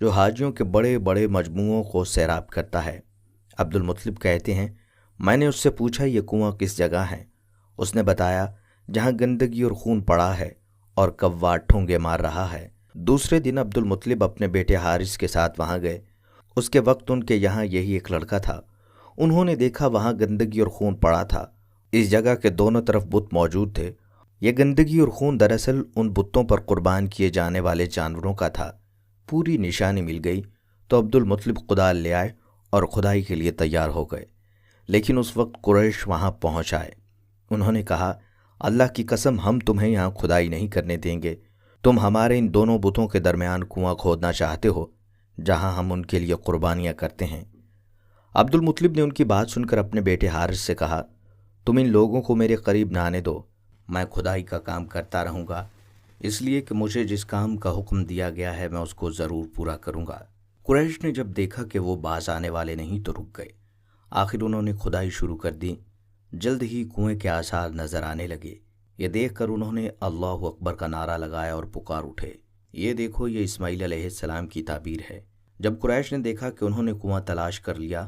جو حاجیوں کے بڑے بڑے مجموعوں کو سیراب کرتا ہے۔ عبد المطلب کہتے ہیں، میں نے اس سے پوچھا یہ کنواں کس جگہ ہے؟ اس نے بتایا جہاں گندگی اور خون پڑا ہے اور کوا ٹھونگے مار رہا ہے۔ دوسرے دن عبد المطلب اپنے بیٹے حارث کے ساتھ وہاں گئے۔ اس کے وقت ان کے یہاں یہی ایک لڑکا تھا۔ انہوں نے دیکھا وہاں گندگی اور خون پڑا تھا۔ اس جگہ کے دونوں طرف بت موجود تھے۔ یہ گندگی اور خون دراصل ان بتوں پر قربان کیے جانے والے جانوروں کا تھا۔ پوری نشانی مل گئی تو عبد المطلب کدال لے آئے اور کھدائی کے لیے تیار ہو گئے، لیکن اس وقت قریش وہاں پہنچ آئے۔ انہوں نے کہا، اللہ کی قسم ہم تمہیں یہاں کھدائی نہیں کرنے دیں گے۔ تم ہمارے ان دونوں بتوں کے درمیان کنواں کھودنا چاہتے ہو جہاں ہم ان کے لیے قربانیاں کرتے ہیں۔ عبد المطلب نے ان کی بات سن کر اپنے بیٹے حارث سے کہا، تم ان لوگوں کو میرے قریب نہ آنے دو، میں کھدائی کا کام کرتا رہوں گا، اس لیے کہ مجھے جس کام کا حکم دیا گیا ہے میں اس کو ضرور پورا کروں گا۔ قریش نے جب دیکھا کہ وہ باز آنے والے نہیں تو رک گئے۔ آخر انہوں نے کھدائی شروع کر دی۔ جلد ہی کنویں کے آثار نظر آنے لگے۔ یہ دیکھ کر انہوں نے اللہ اکبر کا نعرہ لگایا اور پکار اٹھے، یہ دیکھو یہ اسماعیل علیہ السلام کی تعبیر ہے۔ جب قریش نے دیکھا کہ انہوں نے کنواں تلاش کر لیا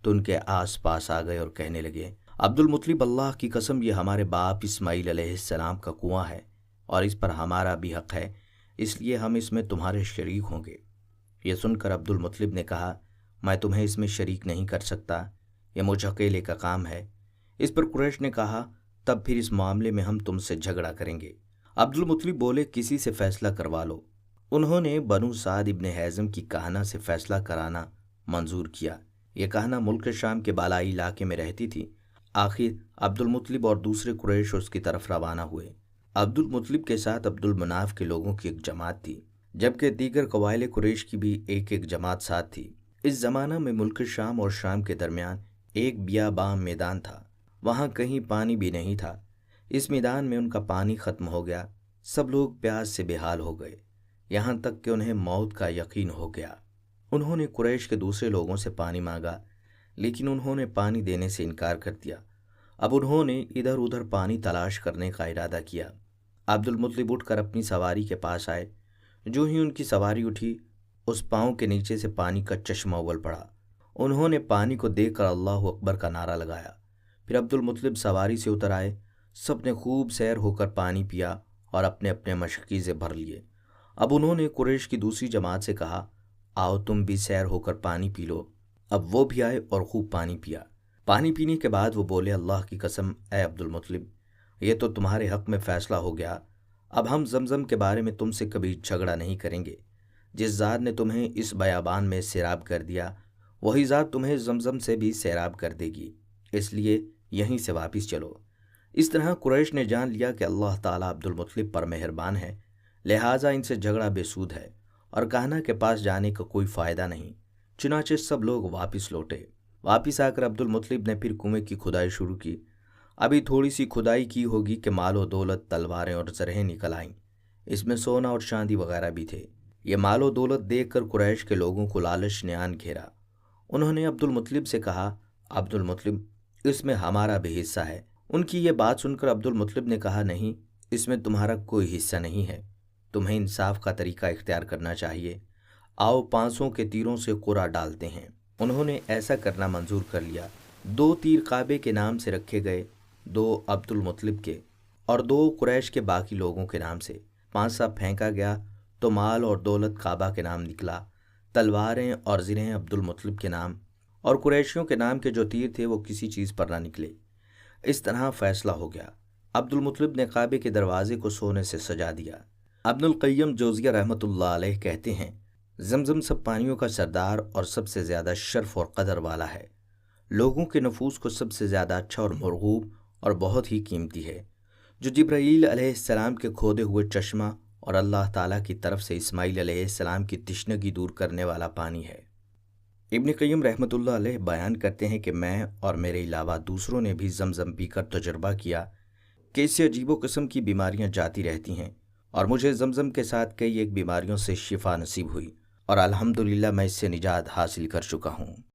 تو ان کے آس پاس آ گئے اور کہنے لگے، عبد المطلب اللہ کی قسم یہ ہمارے باپ اسماعیل علیہ السلام کا کنواں ہے اور اس پر ہمارا بھی حق ہے، اس لیے ہم اس میں تمہارے شریک ہوں گے۔ یہ سن کر عبد المطلب نے کہا، میں تمہیں اس میں شریک نہیں کر سکتا، یہ مجھ اکیلے کا کام ہے۔ اس پر قریش نے کہا، تب پھر اس معاملے میں ہم تم سے جھگڑا کریں گے۔ عبد المطلب بولے، کسی سے فیصلہ کروا لو۔ انہوں نے بنو سعد ابن حیزم کی کہنہ سے فیصلہ کرانا منظور کیا۔ یہ کہنہ ملک شام کے بالائی علاقے میں رہتی تھی۔ آخر عبد المطلب اور دوسرے قریش اس کی طرف روانہ ہوئے۔ عبد المطلب کے ساتھ عبد المناف کے لوگوں کی ایک جماعت تھی، جبکہ دیگر قبائل قریش کی بھی ایک ایک جماعت ساتھ تھی۔ اس زمانہ میں ملک شام اور شام کے درمیان ایک بیابان میدان تھا، وہاں کہیں پانی بھی نہیں تھا۔ اس میدان میں ان کا پانی ختم ہو گیا، سب لوگ پیاس سے بے حال ہو گئے، یہاں تک کہ انہیں موت کا یقین ہو گیا۔ انہوں نے قریش کے دوسرے لوگوں سے پانی مانگا، لیکن انہوں نے پانی دینے سے انکار کر دیا۔ اب انہوں نے ادھر ادھر پانی تلاش کرنے کا ارادہ کیا۔ عبد المطلب اٹھ کر اپنی سواری کے پاس آئے۔ جو ہی ان کی سواری اٹھی، اس پاؤں کے نیچے سے پانی کا چشمہ اول پڑا۔ انہوں نے پانی کو دیکھ کر اللہ اکبر کا نعرہ لگایا۔ پھر عبد المطلب سواری سے اتر آئے۔ سب نے خوب سیر ہو کر پانی پیا اور اپنے اپنے مشکیزیں بھر لیے۔ اب انہوں نے قریش کی دوسری جماعت سے کہا، آؤ تم بھی سیر ہو کر پانی پی لو۔ اب وہ بھی آئے اور خوب پانی پیا۔ پانی پینے کے بعد وہ بولے، اللہ کی قسم اے عبد المطلب، یہ تو تمہارے حق میں فیصلہ ہو گیا، اب ہم زمزم کے بارے میں تم سے کبھی جھگڑا نہیں کریں گے۔ جس ذات نے تمہیں اس بیابان میں سیراب کر دیا، وہی ذات تمہیں زمزم سے بھی سیراب کر دے گی، اس لیے یہیں سے واپس چلو۔ اس طرح قریش نے جان لیا کہ اللہ تعالیٰ عبد المطلب پر مہربان ہے، لہٰذا ان سے جھگڑا بے سود ہے اور کہنا کے پاس جانے کا کوئی فائدہ نہیں۔ چنانچہ سب لوگ واپس لوٹے۔ واپس آ کر عبد المطلب نے پھر کنویں کی کھدائی شروع کی۔ ابھی تھوڑی سی کھدائی کی ہوگی کہ مال و دولت، تلواریں اور زرہیں نکل آئیں۔ اس میں سونا اور چاندی وغیرہ بھی تھے۔ یہ مال و دولت دیکھ کر قریش کے لوگوں کو لالچ نے آن گھیرا۔ انہوں نے عبد المطلب سے کہا، عبد المطلب اس میں ہمارا بھی حصہ ہے۔ ان کی یہ بات سن کر عبد المطلب نے کہا، نہیں، اس میں تمہارا کوئی حصہ نہیں ہے، تمہیں انصاف کا طریقہ اختیار کرنا چاہیے۔ آؤ 500 کے تیروں سے قرعہ ڈالتے ہیں۔ انہوں نے ایسا کرنا منظور کر لیا۔ 2 تیر کعبے کے نام سے رکھے گئے، 2 عبد المطلب کے اور 2 قریش کے باقی لوگوں کے نام سے۔ پانسا پھینکا گیا تو مال اور دولت کعبہ کے نام نکلا، تلواریں اور زرہیں عبد المطلب کے نام، اور قریشیوں کے نام کے جو تیر تھے وہ کسی چیز پر نہ نکلے۔ اس طرح فیصلہ ہو گیا۔ عبد المطلب نے کعبے کے دروازے کو سونے سے سجا دیا۔ ابن القیم جوزیہ رحمۃ اللہ علیہ کہتے ہیں، زمزم سب پانیوں کا سردار اور سب سے زیادہ شرف اور قدر والا ہے، لوگوں کے نفوس کو سب سے زیادہ اچھا اور مرغوب اور بہت ہی قیمتی ہے، جو جبرائیل علیہ السلام کے کھودے ہوئے چشمہ اور اللہ تعالیٰ کی طرف سے اسماعیل علیہ السلام کی تشنگی دور کرنے والا پانی ہے۔ ابن قیم رحمۃ اللہ علیہ بیان کرتے ہیں کہ میں اور میرے علاوہ دوسروں نے بھی زمزم پی کر تجربہ کیا کہ اس سے عجیب و قسم کی بیماریاں جاتی رہتی ہیں، اور مجھے زمزم کے ساتھ کئی ایک بیماریوں سے شفا نصیب ہوئی، اور الحمدللہ میں اس سے نجات حاصل کر چکا ہوں۔